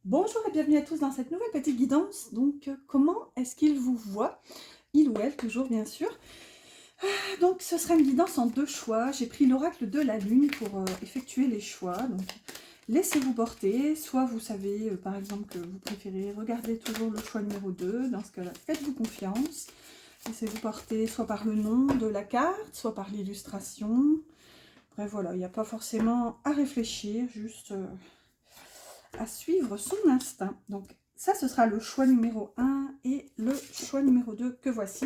Bonjour et bienvenue à tous dans cette nouvelle petite guidance. Donc, comment est-ce qu'il vous voit? Il ou elle, toujours bien sûr. Donc, ce sera une guidance en deux choix. J'ai pris l'oracle de la lune pour effectuer les choix. Donc, laissez-vous porter. Soit vous savez, par exemple, que vous préférez regarder toujours le choix numéro 2. Dans ce cas-là, faites-vous confiance. Laissez-vous porter soit par le nom de la carte, soit par l'illustration. Bref, voilà, il n'y a pas forcément à réfléchir, juste à suivre son instinct. Donc ça, ce sera le choix numéro 1 et le choix numéro 2 que voici.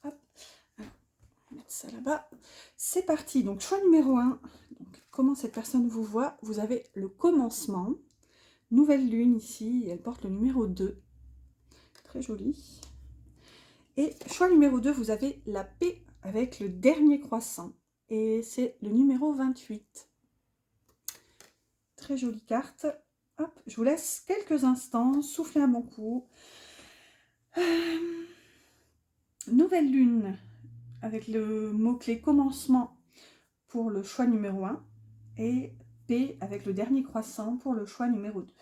Hop, alors, on va mettre ça là-bas. C'est parti, donc choix numéro 1. Donc, comment cette personne vous voit? Vous avez le commencement. Nouvelle lune ici, elle porte le numéro 2. Très joli. Et choix numéro 2, vous avez la paix avec le dernier croissant. Et c'est le numéro 28. Très jolie carte. Hop, je vous laisse quelques instants, soufflez un bon coup. Nouvelle lune avec le mot-clé commencement pour le choix numéro 1 et P avec le dernier croissant pour le choix numéro 2.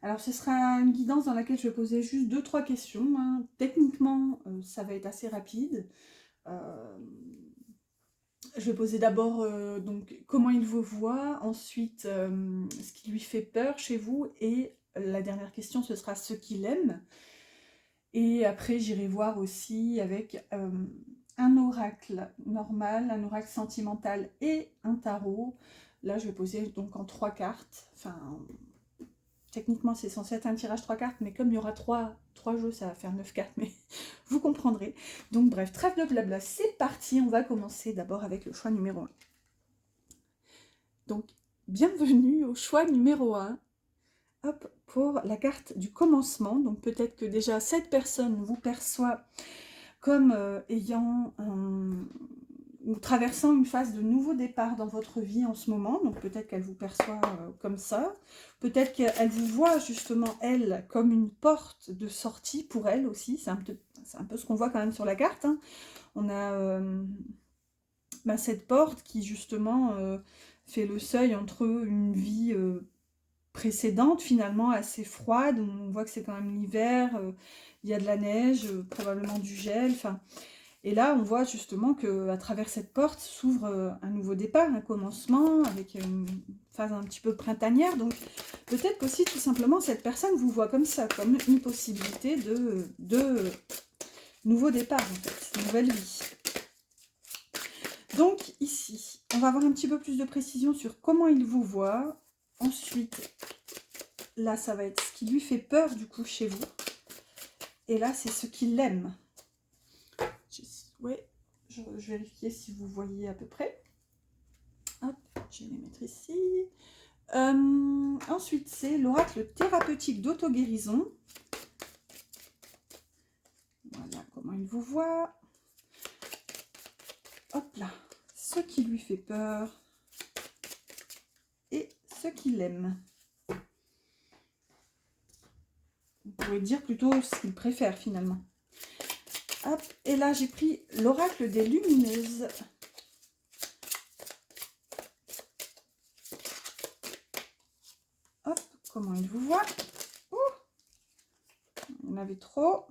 Alors ce sera une guidance dans laquelle je vais poser juste 2-3 questions. Hein. Techniquement, ça va être assez rapide. Je vais poser d'abord donc comment il vous voit, ensuite ce qui lui fait peur chez vous, et la dernière question ce sera ce qu'il aime. Et après j'irai voir aussi avec un oracle normal, un oracle sentimental et un tarot. Là je vais poser donc en 3 cartes, enfin techniquement c'est censé être un tirage 3 cartes, mais comme il y aura 3 jeux, ça va faire 9 cartes, mais vous comprendrez. Donc bref, trêve de blabla, c'est parti, on va commencer d'abord avec le choix numéro 1. Donc, bienvenue au choix numéro 1. Hop, pour la carte du commencement. Donc peut-être que déjà cette personne vous perçoit comme ayant ou traversant une phase de nouveau départ dans votre vie en ce moment. Donc peut-être qu'elle vous perçoit comme ça. Peut-être qu'elle vous voit justement, elle, comme une porte de sortie pour elle aussi. C'est un peu ce qu'on voit quand même sur la carte. Hein. On a cette porte qui justement fait le seuil entre une vie précédente, finalement assez froide. On voit que c'est quand même l'hiver, il y a de la neige, probablement du gel. Et là, on voit justement qu'à travers cette porte s'ouvre un nouveau départ, un commencement, avec une phase un petit peu printanière. Donc peut-être qu'aussi, tout simplement, cette personne vous voit comme ça, comme une possibilité de nouveau départ, en fait, nouvelle vie. Donc ici, on va avoir un petit peu plus de précision sur comment il vous voit. Ensuite, là, ça va être ce qui lui fait peur du coup chez vous. Et là, c'est ce qu'il aime. Ouais, je vérifier si vous voyez à peu près. Hop, je vais les mettre ici. Ensuite, c'est l'oracle thérapeutique d'auto-guérison. Voilà comment il vous voit. Hop là, ce qui lui fait peur et ce qu'il aime. Vous pouvez dire plutôt ce qu'il préfère finalement. Hop, et là j'ai pris l'oracle des lumineuses. Hop, comment il vous voit. Ouh, il y en avait trop.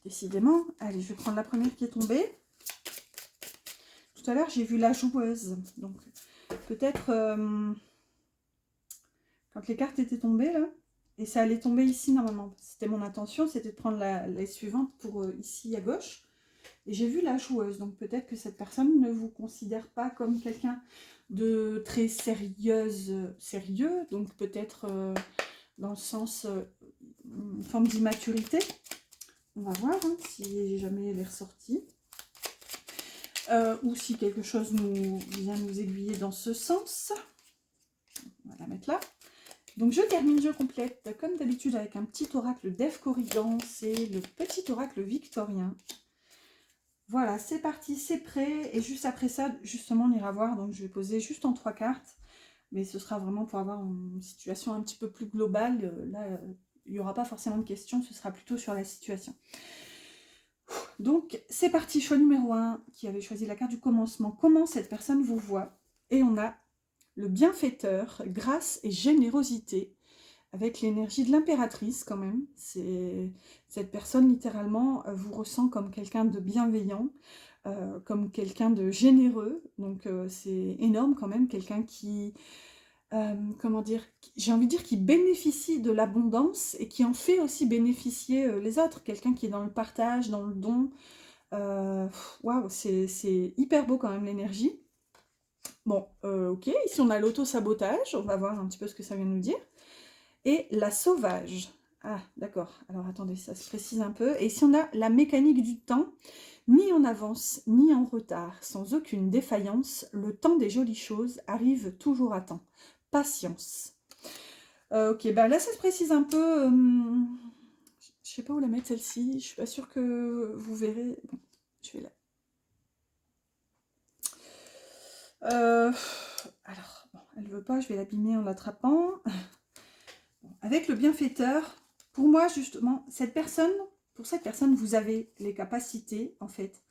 Décidément. Allez, je vais prendre la première qui est tombée. Tout à l'heure, j'ai vu la joueuse. Donc, peut-être quand les cartes étaient tombées, là, et ça allait tomber ici normalement. C'était mon intention, c'était de prendre les suivantes pour ici à gauche. Et j'ai vu la joueuse. Donc, peut-être que cette personne ne vous considère pas comme quelqu'un de très sérieux. Donc, peut-être dans le sens, une forme d'immaturité. On va voir hein, si jamais elle est ressortie. Ou si quelque chose vient nous aiguiller dans ce sens. On va la mettre là. Donc je termine, je complète comme d'habitude avec un petit oracle d'Ève Corrigan. C'est le petit oracle victorien. Voilà, c'est parti, c'est prêt. Et juste après ça, justement, on ira voir. Donc je vais poser juste en 3 cartes. Mais ce sera vraiment pour avoir une situation un petit peu plus globale. Là, il n'y aura pas forcément de questions. Ce sera plutôt sur la situation. Donc, c'est parti, choix numéro 1, qui avait choisi la carte du commencement. Comment cette personne vous voit? Et on a le bienfaiteur, grâce et générosité, avec l'énergie de l'impératrice quand même. Cette personne, littéralement, vous ressent comme quelqu'un de bienveillant, comme quelqu'un de généreux. Donc, c'est énorme quand même, quelqu'un qui... comment dire, j'ai envie de dire qui bénéficie de l'abondance et qui en fait aussi bénéficier les autres. Quelqu'un qui est dans le partage, dans le don. Waouh, c'est hyper beau quand même l'énergie. Bon, ok, ici on a l'auto-sabotage, on va voir un petit peu ce que ça vient nous dire. Et la sauvage. Ah, d'accord, alors attendez, ça se précise un peu. Et ici on a la mécanique du temps, ni en avance, ni en retard, sans aucune défaillance, le temps des jolies choses arrive toujours à temps. Patience. Ok, bah là ça se précise un peu. Je sais pas où la mettre celle-ci, je suis pas sûre que vous verrez. Bon, je vais là. Alors, bon, elle veut pas, je vais l'abîmer en l'attrapant. Bon, avec le bienfaiteur, pour moi justement, pour cette personne, vous avez les capacités en fait.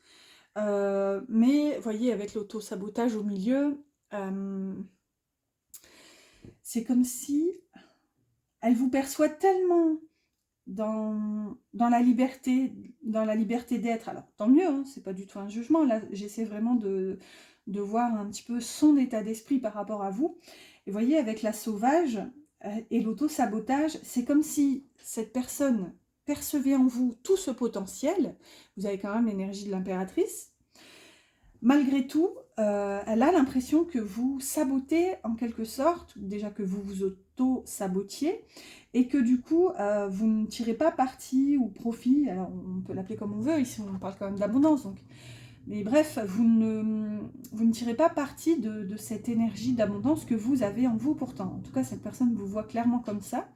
Mais vous voyez, avec l'auto-sabotage au milieu, c'est comme si elle vous perçoit tellement dans la liberté d'être. Alors, tant mieux, hein, c'est pas du tout un jugement. Là, j'essaie vraiment de voir un petit peu son état d'esprit par rapport à vous. Et vous voyez, avec la sauvage et l'auto-sabotage, c'est comme si cette personne percevait en vous tout ce potentiel. Vous avez quand même l'énergie de l'impératrice. Malgré tout, elle a l'impression que vous sabotez en quelque sorte, déjà que vous vous auto-sabotiez, et que du coup, vous ne tirez pas parti ou profit, alors on peut l'appeler comme on veut, ici on parle quand même d'abondance, donc. Mais bref, vous ne tirez pas parti de cette énergie d'abondance que vous avez en vous pourtant. En tout cas, cette personne vous voit clairement comme ça.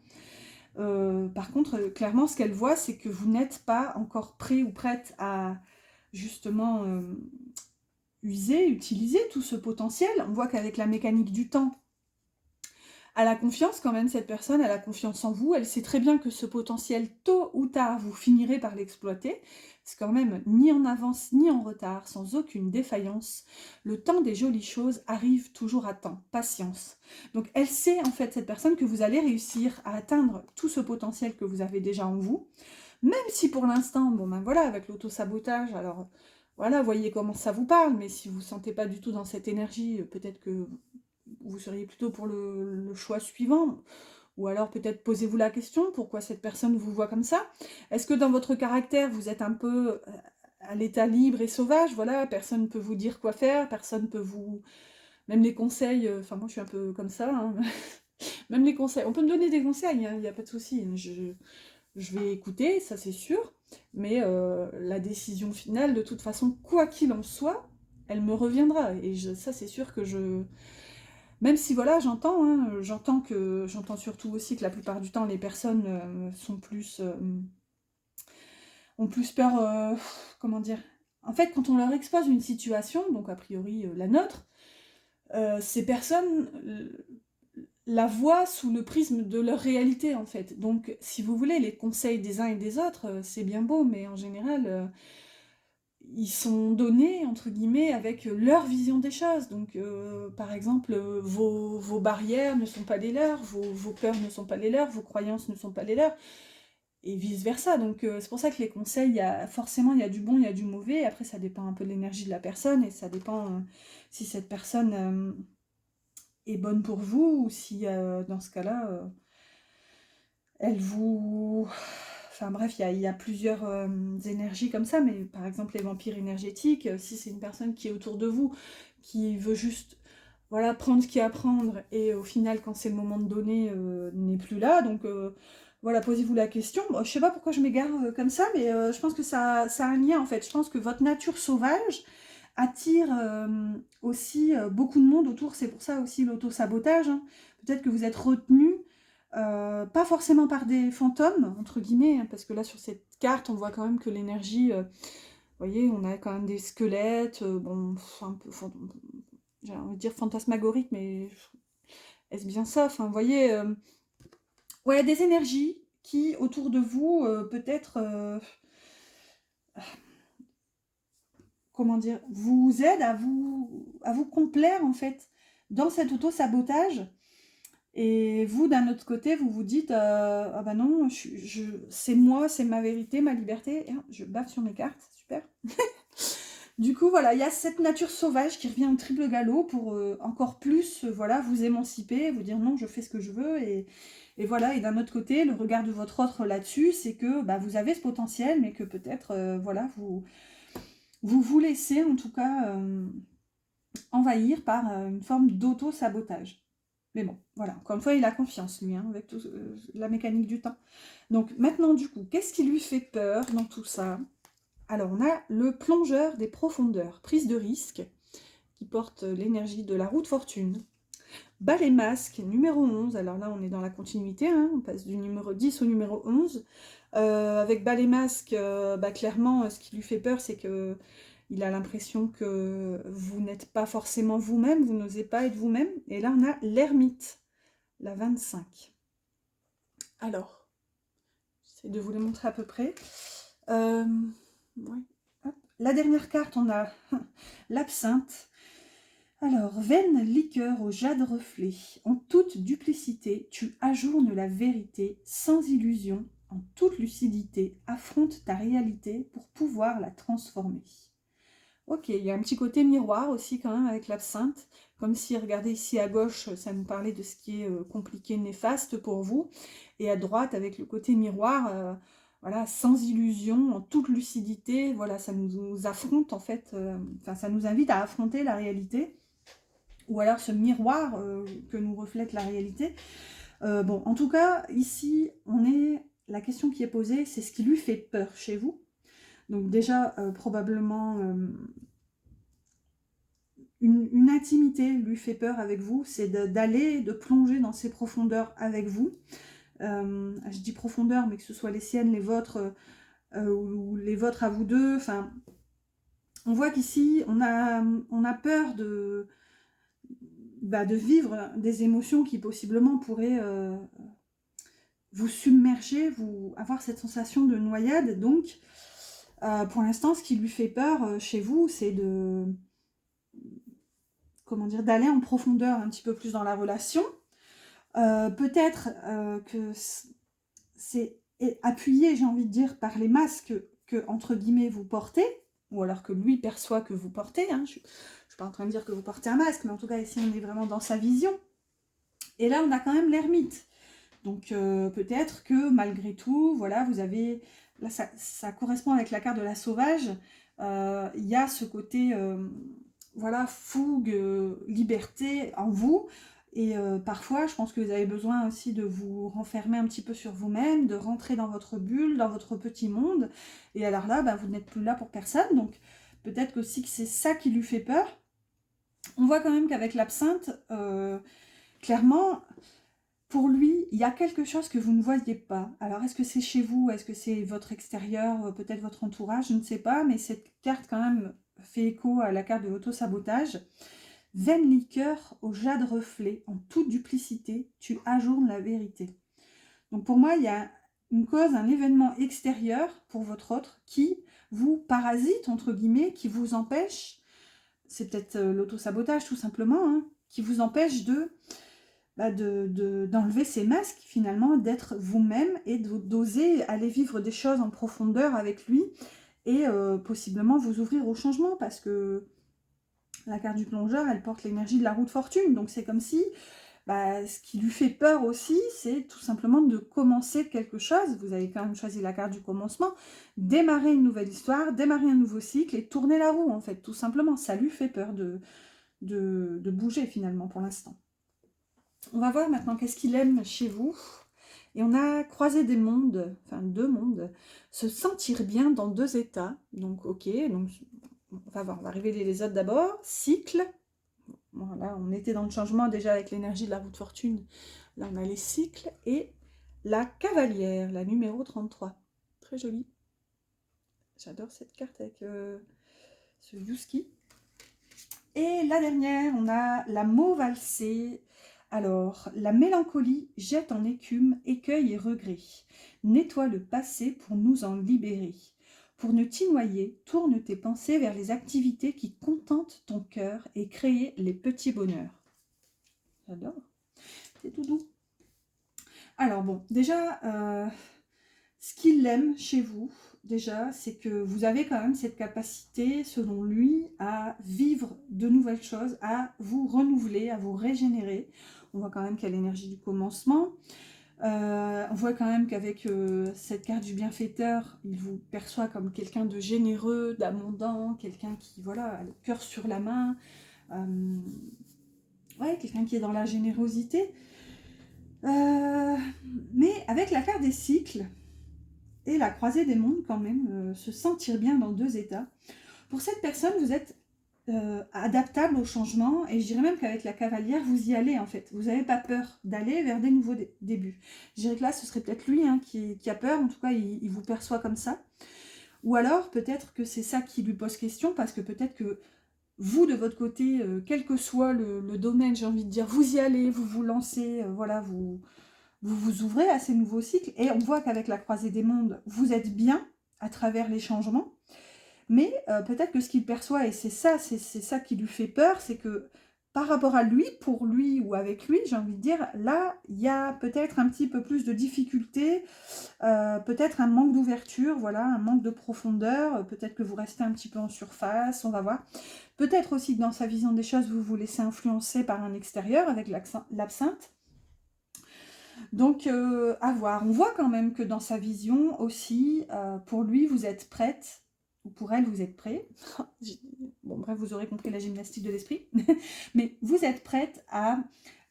Par contre, clairement, ce qu'elle voit, c'est que vous n'êtes pas encore prêt ou prête à justement user, utiliser tout ce potentiel. On voit qu'avec la mécanique du temps, elle a confiance quand même, cette personne, elle a confiance en vous, elle sait très bien que ce potentiel, tôt ou tard, vous finirez par l'exploiter. C'est quand même ni en avance ni en retard, sans aucune défaillance. Le temps des jolies choses arrive toujours à temps. Patience. Donc elle sait en fait, cette personne, que vous allez réussir à atteindre tout ce potentiel que vous avez déjà en vous. Même si pour l'instant, bon ben voilà, avec l'auto-sabotage, alors voilà, voyez comment ça vous parle, mais si vous ne sentez pas du tout dans cette énergie, peut-être que vous seriez plutôt pour le choix suivant. Ou alors peut-être posez-vous la question, pourquoi cette personne vous voit comme ça? Est-ce que dans votre caractère, vous êtes un peu à l'état libre et sauvage? Voilà, personne ne peut vous dire quoi faire, personne ne peut vous... Même les conseils, enfin moi je suis un peu comme ça, hein. Même les conseils, on peut me donner des conseils, il n'y a pas de souci, je vais écouter, ça c'est sûr, mais la décision finale, de toute façon, quoi qu'il en soit, elle me reviendra, et ça c'est sûr que je... Même si voilà, j'entends, hein, j'entends surtout aussi que la plupart du temps, les personnes ont plus peur, comment dire, en fait, quand on leur expose une situation, donc a priori la nôtre, ces personnes la voient sous le prisme de leur réalité, en fait. Donc, si vous voulez, les conseils des uns et des autres, c'est bien beau, mais en général, ils sont donnés, entre guillemets, avec leur vision des choses. Donc, par exemple, vos barrières ne sont pas les leurs, vos peurs ne sont pas les leurs, vos croyances ne sont pas les leurs, et vice-versa. Donc, c'est pour ça que les conseils, forcément, il y a du bon, il y a du mauvais. Après, ça dépend un peu de l'énergie de la personne, et ça dépend si cette personne est bonne pour vous, ou si, dans ce cas-là, elle vous... Enfin bref, il y a plusieurs énergies comme ça, mais par exemple les vampires énergétiques, si c'est une personne qui est autour de vous, qui veut juste voilà, prendre ce qu'il y a à prendre, et au final, quand c'est le moment de donner, n'est plus là, donc voilà, posez-vous la question. Bon, je sais pas pourquoi je m'égare comme ça, mais je pense que ça a un lien en fait. Je pense que votre nature sauvage attire aussi beaucoup de monde autour, c'est pour ça aussi l'auto-sabotage, hein. Peut-être que vous êtes retenu pas forcément par des fantômes, entre guillemets, hein, parce que là, sur cette carte, on voit quand même que l'énergie... vous voyez, on a quand même des squelettes, bon, un peu, j'ai envie de dire fantasmagorique, mais est-ce bien ça? Enfin, vous voyez, ouais, des énergies qui, autour de vous, peut-être... comment dire, vous aide à vous complaire en fait dans cet auto-sabotage. Et vous, d'un autre côté, vous vous dites ah bah non, c'est moi, c'est ma vérité, ma liberté. Et je baffe sur mes cartes, super. Du coup, voilà, il y a cette nature sauvage qui revient au triple galop pour encore plus voilà, vous émanciper, vous dire non, je fais ce que je veux. Et voilà, et d'un autre côté, le regard de votre autre là-dessus, c'est que bah, vous avez ce potentiel, mais que peut-être voilà, vous laissez en tout cas envahir par une forme d'auto-sabotage. Mais bon, voilà, encore une fois, il a confiance, lui, hein, avec la mécanique du temps. Donc maintenant, du coup, qu'est-ce qui lui fait peur dans tout ça? Alors, on a le plongeur des profondeurs, prise de risque, qui porte l'énergie de la roue de fortune. Balai masque, numéro 11. Alors là, on est dans la continuité, hein, on passe du numéro 10 au numéro 11. Avec balai masque, bah, clairement, ce qui lui fait peur, c'est que il a l'impression que vous n'êtes pas forcément vous-même, vous n'osez pas être vous-même. Et là, on a l'ermite, la 25. Alors, j'essaie de vous les montrer à peu près. Ouais. La dernière carte, on a l'absinthe. Alors, vaine liqueur au jade reflet, en toute duplicité, tu ajournes la vérité, sans illusion, en toute lucidité, affronte ta réalité pour pouvoir la transformer. Ok, il y a un petit côté miroir aussi quand même avec l'absinthe, comme si, regardez ici à gauche, ça nous parlait de ce qui est compliqué, néfaste pour vous, et à droite avec le côté miroir, voilà, sans illusion, en toute lucidité, voilà, ça nous affronte en fait, enfin ça nous invite à affronter la réalité, ou alors ce miroir que nous reflète la réalité. Bon, en tout cas, ici, la question qui est posée, c'est ce qui lui fait peur chez vous. Donc déjà, probablement, une intimité lui fait peur avec vous, c'est d'aller, de plonger dans ces profondeurs avec vous. Je dis profondeur, mais que ce soit les siennes, les vôtres, ou les vôtres à vous deux. Enfin, on voit qu'ici, on a peur de vivre des émotions qui possiblement pourraient vous submerger, avoir cette sensation de noyade. Donc, pour l'instant, ce qui lui fait peur chez vous, c'est d'aller en profondeur un petit peu plus dans la relation. Peut-être que c'est appuyé, j'ai envie de dire, par les masques que, entre guillemets, vous portez, ou alors que lui perçoit que vous portez. Hein. Je ne suis pas en train de dire que vous portez un masque, mais en tout cas, ici, on est vraiment dans sa vision. Et là, on a quand même l'ermite. Donc, peut-être que, malgré tout, voilà, vous avez... Là, ça correspond avec la carte de la sauvage. Il y a ce côté, voilà, fougue, liberté en vous. Et parfois, je pense que vous avez besoin aussi de vous renfermer un petit peu sur vous-même, de rentrer dans votre bulle, dans votre petit monde. Et alors là, bah, vous n'êtes plus là pour personne. Donc, peut-être aussi que c'est ça qui lui fait peur. On voit quand même qu'avec l'absinthe, clairement, pour lui, il y a quelque chose que vous ne voyez pas. Alors, est-ce que c'est chez vous? Est-ce que c'est votre extérieur? Peut-être votre entourage? Je ne sais pas. Mais cette carte, quand même, fait écho à la carte de l'auto-sabotage. Vaine liqueur au jade reflet, en toute duplicité, tu ajournes la vérité. Donc pour moi, il y a une cause, un événement extérieur pour votre autre qui vous parasite, entre guillemets, qui vous empêche, c'est peut-être l'auto-sabotage tout simplement, hein, qui vous empêche d'enlever ces masques finalement, d'être vous-même et d'oser aller vivre des choses en profondeur avec lui et possiblement vous ouvrir au changement parce que la carte du plongeur, elle porte l'énergie de la roue de fortune. Donc c'est comme si, ce qui lui fait peur aussi, c'est tout simplement de commencer quelque chose. Vous avez quand même choisi la carte du commencement. Démarrer une nouvelle histoire, démarrer un nouveau cycle et tourner la roue, en fait, tout simplement. Ça lui fait peur de bouger, finalement, pour l'instant. On va voir maintenant qu'est-ce qu'il aime chez vous. Et on a croisé des mondes, enfin 2 mondes. Se sentir bien dans 2 états. Donc, ok, donc... On va voir, on va révéler les autres d'abord. Cycle. Voilà, on était dans le changement déjà avec l'énergie de la roue de fortune. Là, on a les cycles. Et la cavalière, la numéro 33. Très jolie. J'adore cette carte avec ce Yuski. Et la dernière, on a la mauve valsée. Alors, la mélancolie jette en écume écueil et regret. Nettoie le passé pour nous en libérer. Pour ne t'y noyer, tourne tes pensées vers les activités qui contentent ton cœur et créent les petits bonheurs. J'adore. C'est tout doux. Alors bon, déjà, ce qu'il aime chez vous, déjà, c'est que vous avez quand même cette capacité, selon lui, à vivre de nouvelles choses, à vous renouveler, à vous régénérer. On voit quand même qu'il y a l'énergie du commencement. On voit quand même qu'avec cette carte du bienfaiteur, il vous perçoit comme quelqu'un de généreux, d'abondant, quelqu'un qui, voilà, a le cœur sur la main. Ouais, quelqu'un qui est dans la générosité. Mais avec la carte des cycles et la croisée des mondes quand même, se sentir bien dans deux états. Pour cette personne, vous êtes adaptable au changement et je dirais même qu'avec la cavalière, vous y allez en fait. Vous n'avez pas peur d'aller vers des nouveaux débuts. Je dirais que là, ce serait peut-être lui hein, qui a peur, en tout cas, il vous perçoit comme ça. Ou alors, peut-être que c'est ça qui lui pose question parce que peut-être que vous, de votre côté, quel que soit le domaine, j'ai envie de dire, vous y allez, vous vous lancez, voilà, vous vous ouvrez à ces nouveaux cycles. Et on voit qu'avec la croisée des mondes, vous êtes bien à travers les changements. Mais peut-être que ce qu'il perçoit, et c'est ça qui lui fait peur, c'est que par rapport à lui, pour lui ou avec lui, j'ai envie de dire, là, il y a peut-être un petit peu plus de difficultés, peut-être un manque d'ouverture, voilà, un manque de profondeur, peut-être que vous restez un petit peu en surface, on va voir. Peut-être aussi que dans sa vision des choses, vous vous laissez influencer par un extérieur avec l'absinthe. Donc, à voir. On voit quand même que dans sa vision aussi, pour lui, vous êtes prête, ou pour elle, vous êtes prêt. Bon, bref, vous aurez compris la gymnastique de l'esprit. Mais vous êtes prête à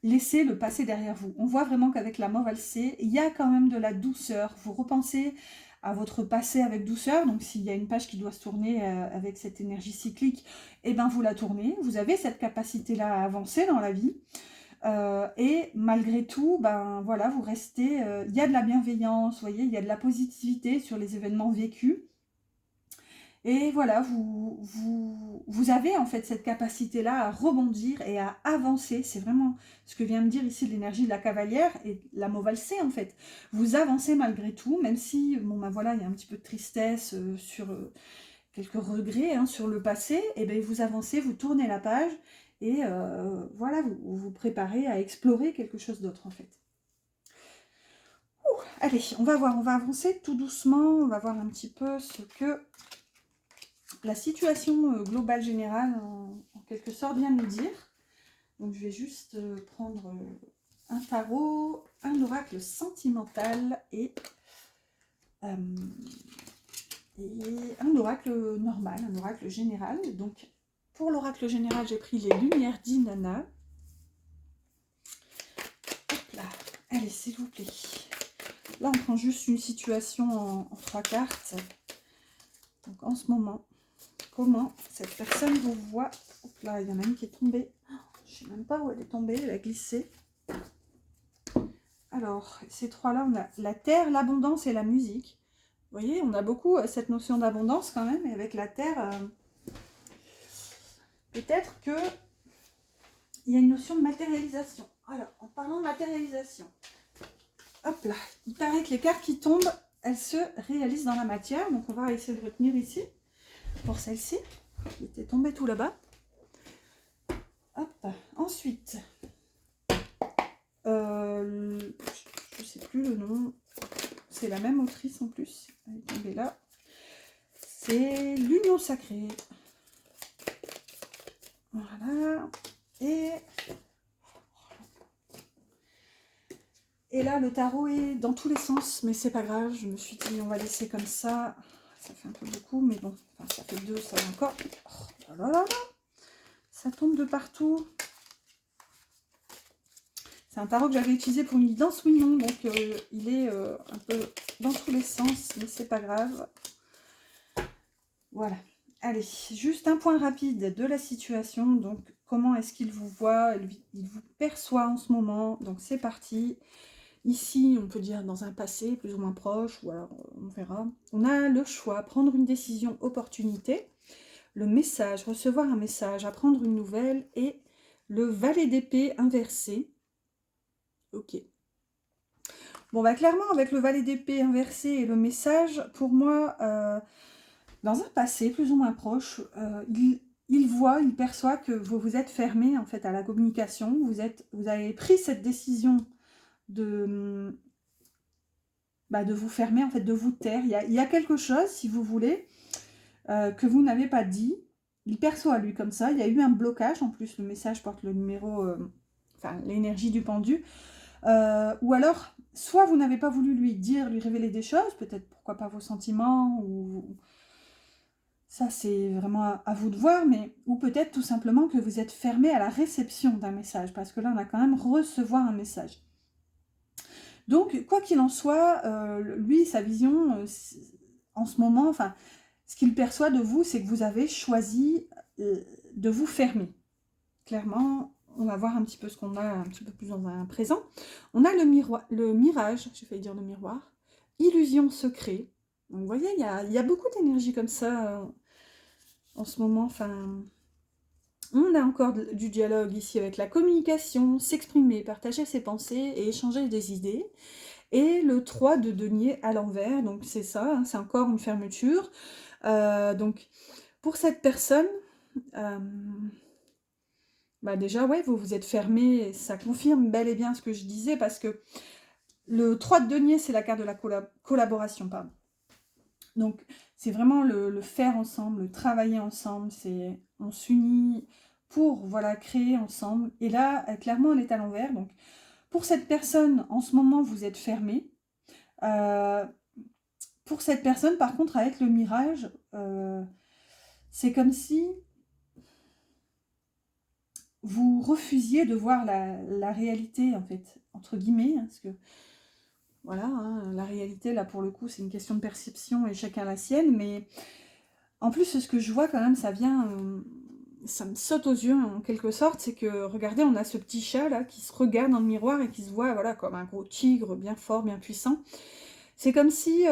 laisser le passé derrière vous. On voit vraiment qu'avec la mort valsée, il y a quand même de la douceur. Vous repensez à votre passé avec douceur. Donc, s'il y a une page qui doit se tourner avec cette énergie cyclique, eh ben, vous la tournez. Vous avez cette capacité-là à avancer dans la vie. Et malgré tout, ben voilà, vous restez, il y a de la bienveillance, vous voyez, il y a de la positivité sur les événements vécus. Et voilà, vous avez en fait cette capacité-là à rebondir et à avancer. C'est vraiment ce que vient me dire ici l'énergie de la cavalière et la mot valsée en fait. Vous avancez malgré tout, même si, bon ben voilà, il y a un petit peu de tristesse sur quelques regrets hein, sur le passé, et bien vous avancez, vous tournez la page et voilà, vous vous préparez à explorer quelque chose d'autre en fait. Allez, on va voir, on va avancer tout doucement, on va voir un petit peu ce que la situation globale générale en quelque sorte vient de nous dire. Donc je vais juste prendre un tarot, un oracle sentimental et un oracle normal, un oracle général. Donc pour l'oracle général, j'ai pris les lumières d'Inanna. Hop là, allez s'il vous plaît. Là on prend juste une situation en 3 cartes. Donc en ce moment, comment cette personne vous voit. Hop là, il y en a une qui est tombée. Je ne sais même pas où elle est tombée, elle a glissé. Alors, ces 3-là, on a la terre, l'abondance et la musique. Vous voyez, on a beaucoup cette notion d'abondance quand même. Et avec la terre, peut-être que il y a une notion de matérialisation. Alors, en parlant de matérialisation, hop là, il paraît que les cartes qui tombent, elles se réalisent dans la matière. Donc, on va essayer de retenir ici, pour celle-ci, qui était tombée tout là-bas. Hop, ensuite, je sais plus le nom, c'est la même autrice en plus, elle est tombée là. C'est l'union sacrée. Voilà, et là le tarot est dans tous les sens, mais c'est pas grave, je me suis dit on va laisser comme ça. Ça fait un peu beaucoup, mais bon, enfin, ça fait 2, ça va encore. Oh là là là, ça tombe de partout. C'est un tarot que j'avais utilisé pour une guidance oui-non, donc il est un peu dans tous les sens, mais c'est pas grave. Voilà. Allez, juste un point rapide de la situation. Donc, comment est-ce qu'il vous voit? Il vous perçoit en ce moment. Donc, c'est parti. Ici, on peut dire dans un passé plus ou moins proche, ou alors on verra. On a le choix, prendre une décision, opportunité, le message, recevoir un message, apprendre une nouvelle, et le valet d'épée inversé. Ok. Bon, bah clairement, avec le valet d'épée inversé et le message, pour moi, dans un passé plus ou moins proche, il voit, il perçoit que vous vous êtes fermé en fait à la communication, vous avez pris cette décision de, de vous fermer, en fait, de vous taire. Il y a quelque chose, si vous voulez, que vous n'avez pas dit. Il perçoit, lui, comme ça. Il y a eu un blocage. En plus, le message porte le numéro, enfin, l'énergie du pendu. Ou alors, soit vous n'avez pas voulu lui dire, lui révéler des choses, peut-être, pourquoi pas vos sentiments, ou... Ça, c'est vraiment à vous de voir, mais... Ou peut-être tout simplement que vous êtes fermé à la réception d'un message, parce que là, on a quand même recevoir un message. Donc, quoi qu'il en soit, lui, sa vision, en ce moment, enfin, ce qu'il perçoit de vous, c'est que vous avez choisi de vous fermer. Clairement, on va voir un petit peu ce qu'on a un petit peu plus dans un présent. On a le mirage, j'ai failli dire le miroir, illusion secret. Donc, vous voyez, il y a beaucoup d'énergie comme ça en ce moment. Enfin, on a encore du dialogue ici avec la communication, s'exprimer, partager ses pensées et échanger des idées. Et le 3 de denier à l'envers, donc c'est ça, hein, c'est encore une fermeture. Donc, pour cette personne, déjà, ouais, vous vous êtes fermé, ça confirme bel et bien ce que je disais, parce que le 3 de denier, c'est la carte de la collaboration, pardon. Donc, c'est vraiment le faire ensemble, le travailler ensemble, on s'unit pour, voilà, créer ensemble. Et là, clairement, elle est à l'envers. Donc, pour cette personne, en ce moment, vous êtes fermé. Pour cette personne, par contre, avec le mirage, c'est comme si vous refusiez de voir la réalité, en fait, entre guillemets, hein, parce que, voilà, hein, la réalité, là, pour le coup, c'est une question de perception et chacun la sienne, mais en plus, ce que je vois quand même, ça me saute aux yeux, en quelque sorte, c'est que, regardez, on a ce petit chat, là, qui se regarde dans le miroir et qui se voit, voilà, comme un gros tigre, bien fort, bien puissant. C'est comme si,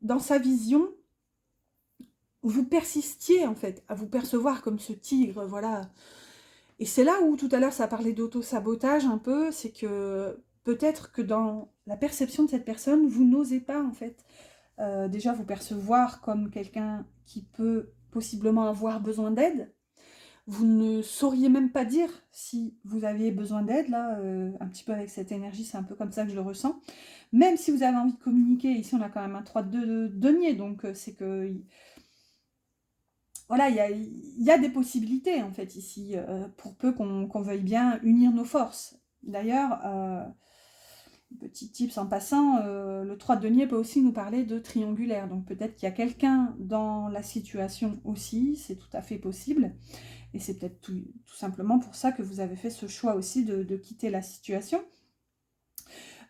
dans sa vision, vous persistiez, en fait, à vous percevoir comme ce tigre, voilà. Et c'est là où, tout à l'heure, ça parlait d'auto-sabotage, un peu, c'est que peut-être que dans la perception de cette personne, vous n'osez pas, en fait, déjà vous percevoir comme quelqu'un qui peut possiblement avoir besoin d'aide. Vous ne sauriez même pas dire si vous aviez besoin d'aide, là, un petit peu avec cette énergie, c'est un peu comme ça que je le ressens. Même si vous avez envie de communiquer, ici on a quand même un 3 de denier, donc c'est que... Voilà, il y a des possibilités, en fait, ici, pour peu qu'on veuille bien unir nos forces. D'ailleurs, petit tips en passant, le 3 de denier peut aussi nous parler de triangulaire. Donc peut-être qu'il y a quelqu'un dans la situation aussi, c'est tout à fait possible. Et c'est peut-être tout simplement pour ça que vous avez fait ce choix aussi de quitter la situation.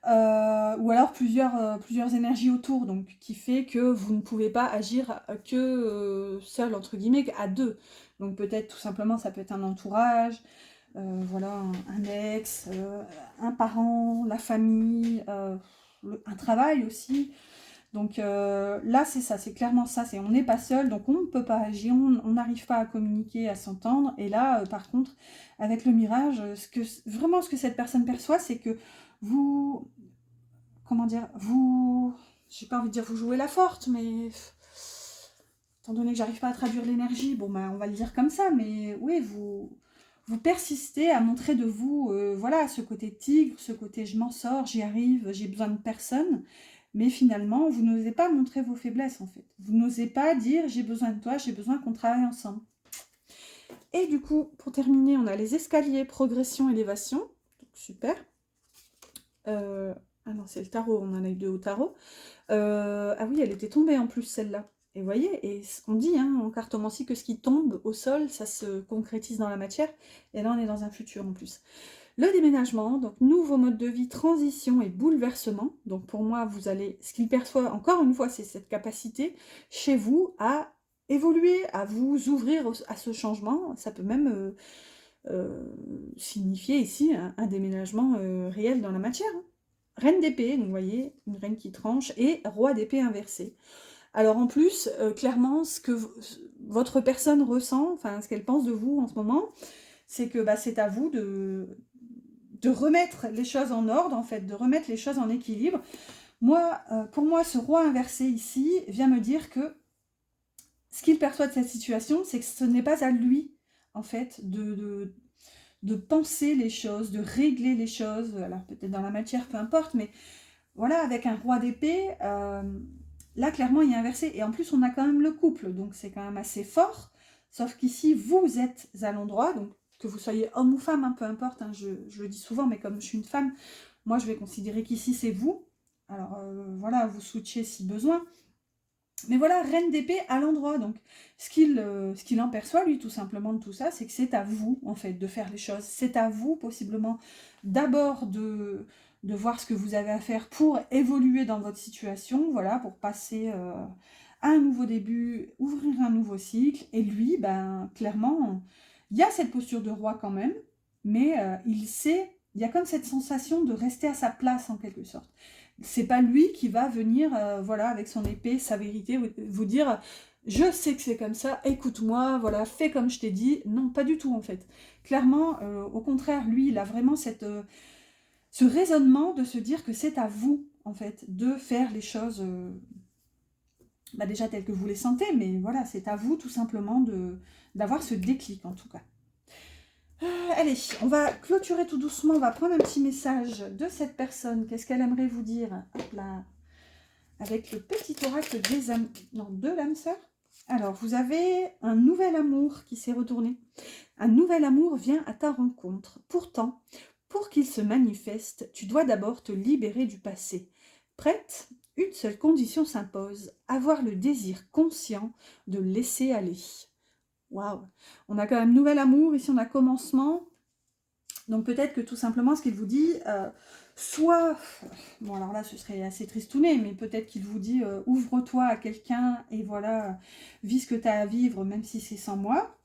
Ou alors plusieurs énergies autour, donc qui fait que vous ne pouvez pas agir que seul, entre guillemets, à deux. Donc peut-être tout simplement ça peut être un entourage, voilà, un ex, un parent, la famille, un travail aussi. Donc là c'est ça, c'est clairement ça, on n'est pas seul, donc on ne peut pas agir, on n'arrive pas à communiquer, à s'entendre. Et là par contre avec le mirage, vraiment ce que cette personne perçoit, c'est que vous, comment dire, j'ai pas envie de dire vous jouez la forte, mais étant donné que j'arrive pas à traduire l'énergie, bon on va le dire comme ça, mais oui, vous persistez à montrer de vous, voilà, ce côté tigre, ce côté je m'en sors, j'y arrive, j'ai besoin de personne, mais finalement, vous n'osez pas montrer vos faiblesses, en fait. Vous n'osez pas dire j'ai besoin de toi, j'ai besoin qu'on travaille ensemble. Et du coup, pour terminer, on a les escaliers, progression, élévation. Donc, super. Ah non, c'est le tarot, on en a eu deux au tarot. Ah oui, elle était tombée en plus, celle-là. Et vous voyez, et on dit en cartomancie que ce qui tombe au sol, ça se concrétise dans la matière. Et là, on est dans un futur en plus. Le déménagement, donc nouveau mode de vie, transition et bouleversement. Donc pour moi, ce qu'il perçoit, encore une fois, c'est cette capacité chez vous à évoluer, à vous ouvrir à ce changement. Ça peut même signifier ici un déménagement réel dans la matière. Reine d'épée, donc vous voyez, une reine qui tranche, et roi d'épée inversé. Alors en plus, clairement, ce que votre personne ressent, enfin ce qu'elle pense de vous en ce moment, c'est que c'est à vous de remettre les choses en ordre, en fait, de remettre les choses en équilibre. Moi, pour moi, ce roi inversé ici vient me dire que ce qu'il perçoit de cette situation, c'est que ce n'est pas à lui, en fait, de penser les choses, de régler les choses, alors peut-être dans la matière, peu importe, mais voilà, avec un roi d'épée, là, clairement, il y a inversé. Et en plus, on a quand même le couple, donc c'est quand même assez fort. Sauf qu'ici, vous êtes à l'endroit, donc que vous soyez homme ou femme, hein, peu importe, hein, je le dis souvent, mais comme je suis une femme, moi, je vais considérer qu'ici, c'est vous. Alors, voilà, vous switchez si besoin. Mais voilà, reine d'épée à l'endroit. Donc, ce qu'il en perçoit, lui, tout simplement, de tout ça, c'est que c'est à vous, en fait, de faire les choses. C'est à vous, possiblement, d'abord de voir ce que vous avez à faire pour évoluer dans votre situation, voilà, pour passer à un nouveau début, ouvrir un nouveau cycle. Et lui, ben, clairement, il y a cette posture de roi quand même, mais il sait, il y a comme cette sensation de rester à sa place, en quelque sorte. C'est pas lui qui va venir, voilà, avec son épée, sa vérité, vous dire je sais que c'est comme ça, écoute-moi, voilà, fais comme je t'ai dit. Non, pas du tout en fait. Clairement, au contraire, lui, il a vraiment ce raisonnement de se dire que c'est à vous, en fait, de faire les choses bah déjà telles que vous les sentez, mais voilà, c'est à vous tout simplement d'avoir ce déclic en tout cas. Allez, on va clôturer tout doucement, on va prendre un petit message de cette personne. Qu'est-ce qu'elle aimerait vous dire? Hop là, avec le petit oracle des âmes, non, de l'âme sœur. Alors, vous avez un nouvel amour qui s'est retourné. Un nouvel amour vient à ta rencontre. Pourtant, pour qu'il se manifeste, tu dois d'abord te libérer du passé. Prête? Une seule condition s'impose, avoir le désir conscient de laisser aller. Waouh! On a quand même nouvel amour, ici on a commencement. Donc peut-être que tout simplement ce qu'il vous dit, soit, bon alors là ce serait assez tristouné, mais peut-être qu'il vous dit ouvre-toi à quelqu'un et voilà, vis ce que tu as à vivre même si c'est sans moi.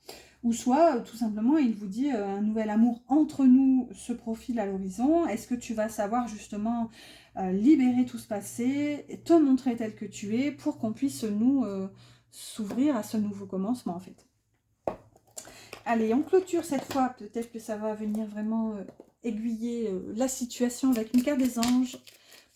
Ou soit tout simplement il vous dit un nouvel amour entre nous se profile à l'horizon. Est-ce que tu vas savoir justement libérer tout ce passé, et te montrer tel que tu es pour qu'on puisse nous s'ouvrir à ce nouveau commencement en fait. Allez, on clôture cette fois. Peut-être que ça va venir vraiment aiguiller la situation avec une carte des anges.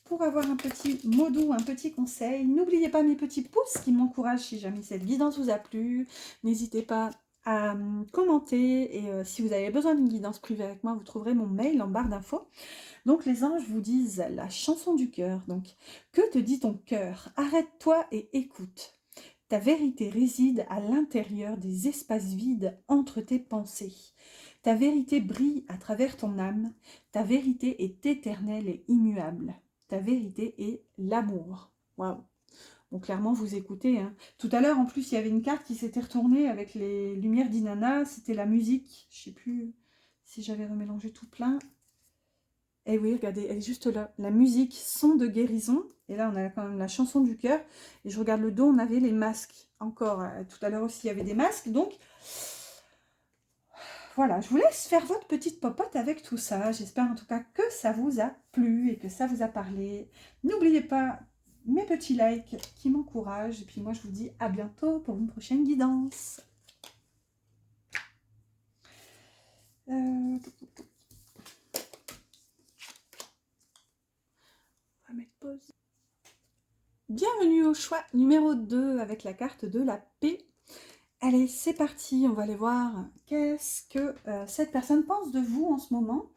Pour avoir un petit mot doux, un petit conseil. N'oubliez pas mes petits pouces qui m'encouragent si jamais cette guidance vous a plu. N'hésitez pas à commenter. Et si vous avez besoin d'une guidance privée avec moi, vous trouverez mon mail en barre d'infos. Donc les anges vous disent la chanson du cœur. Donc, que te dit ton cœur? Arrête-toi et écoute. Ta vérité réside à l'intérieur des espaces vides entre tes pensées. Ta vérité brille à travers ton âme. Ta vérité est éternelle et immuable. Ta vérité est l'amour. Waouh! Donc clairement, vous écoutez. Hein. Tout à l'heure, en plus, il y avait une carte qui s'était retournée avec les lumières d'Inanna. C'était la musique. Je ne sais plus si j'avais remélangé tout plein. Et oui, regardez, elle est juste là. La musique, son de guérison. Et là, on a quand même la chanson du cœur. Et je regarde le dos, on avait les masques. Encore, tout à l'heure aussi, il y avait des masques. Donc, voilà, je vous laisse faire votre petite popote avec tout ça. J'espère en tout cas que ça vous a plu et que ça vous a parlé. N'oubliez pas mes petits likes qui m'encouragent. Et puis moi, je vous dis à bientôt pour une prochaine guidance. On va mettre pause. Bienvenue au choix numéro 2 avec la carte de la paix. Allez, c'est parti, on va aller voir qu'est-ce que cette personne pense de vous en ce moment.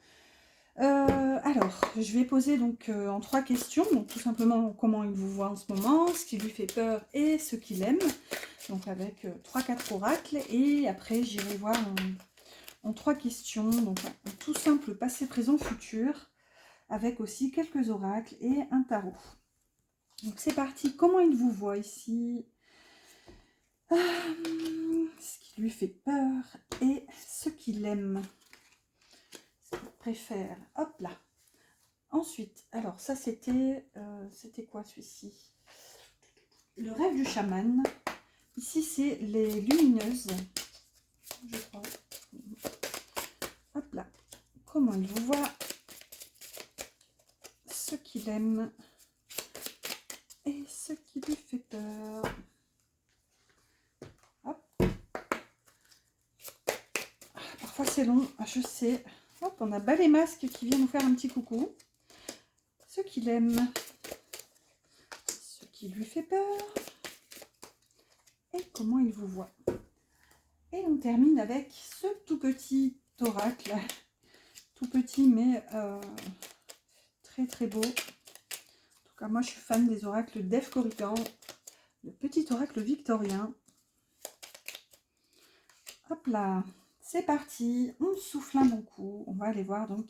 Alors, je vais poser donc en 3 questions, donc tout simplement comment il vous voit en ce moment, ce qui lui fait peur et ce qu'il aime, donc avec 3-4 oracles, et après j'irai voir en 3 questions, donc un tout simple passé, présent, futur, avec aussi quelques oracles et un tarot. Donc c'est parti, comment il vous voit ici, ce qui lui fait peur et ce qu'il aime, ce qu'il préfère. Hop là. Ensuite, alors ça c'était quoi celui-ci? Le rêve du chaman. Ici c'est les lumineuses, je crois. Hop là. Comment il vous voit, ce qu'il aime et ce qui lui fait peur. Hop. Parfois c'est long, je sais. Hop, on a Balai Masque qui vient nous faire un petit coucou. Ce qu'il aime, ce qui lui fait peur et comment il vous voit. Et on termine avec ce tout petit oracle, tout petit mais très très beau. En tout cas, moi je suis fan des oracles d'Ève Corrigan, le petit oracle victorien. Hop là, c'est parti, on souffle un bon coup, on va aller voir donc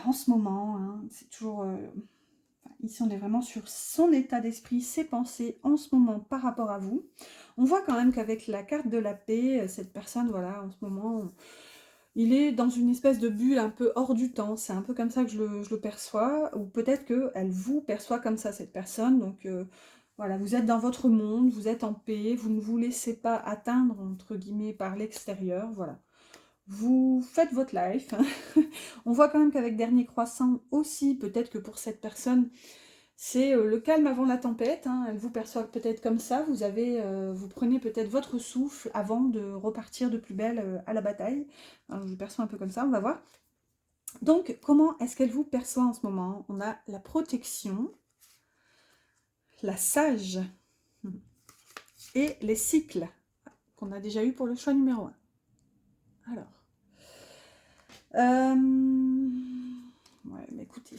en ce moment, hein, c'est toujours... ici, on est vraiment sur son état d'esprit, ses pensées en ce moment par rapport à vous. On voit quand même qu'avec la carte de la paix, cette personne, voilà, en ce moment, il est dans une espèce de bulle un peu hors du temps. C'est un peu comme ça que je le perçois. Ou peut-être qu'elle vous perçoit comme ça, cette personne. Donc, voilà, vous êtes dans votre monde, vous êtes en paix, vous ne vous laissez pas atteindre, entre guillemets, par l'extérieur, voilà. Vous faites votre life. On voit quand même qu'avec Dernier Croissant aussi, peut-être que pour cette personne, c'est le calme avant la tempête, hein. Elle vous perçoit peut-être comme ça, vous prenez peut-être votre souffle avant de repartir de plus belle à la bataille. Alors, je le perçois un peu comme ça, on va voir. Donc, comment est-ce qu'elle vous perçoit en ce moment? On a la protection, la sage et les cycles qu'on a déjà eu pour le choix numéro 1. Alors, ouais, mais écoutez,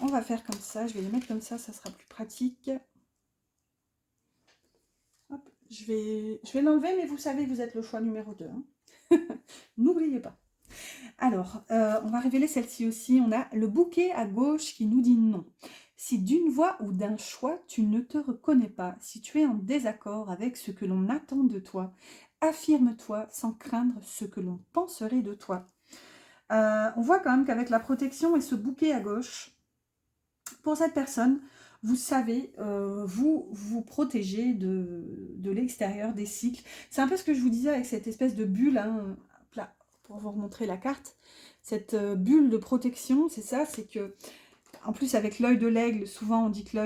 on va faire comme ça, je vais les mettre comme ça sera plus pratique. Hop, je vais l'enlever, mais vous savez, vous êtes le choix numéro 2. Hein. N'oubliez pas. Alors, on va révéler celle-ci aussi. On a le bouquet à gauche qui nous dit non. Si d'une voix ou d'un choix, tu ne te reconnais pas, si tu es en désaccord avec ce que l'on attend de toi, affirme-toi sans craindre ce que l'on penserait de toi. On voit quand même qu'avec la protection et ce bouquet à gauche, pour cette personne, vous savez, vous protéger de l'extérieur, des cycles. C'est un peu ce que je vous disais avec cette espèce de bulle, hein, là, pour vous remontrer la carte. Cette bulle de protection, c'est ça, c'est que, en plus avec l'œil de l'aigle, souvent on dit que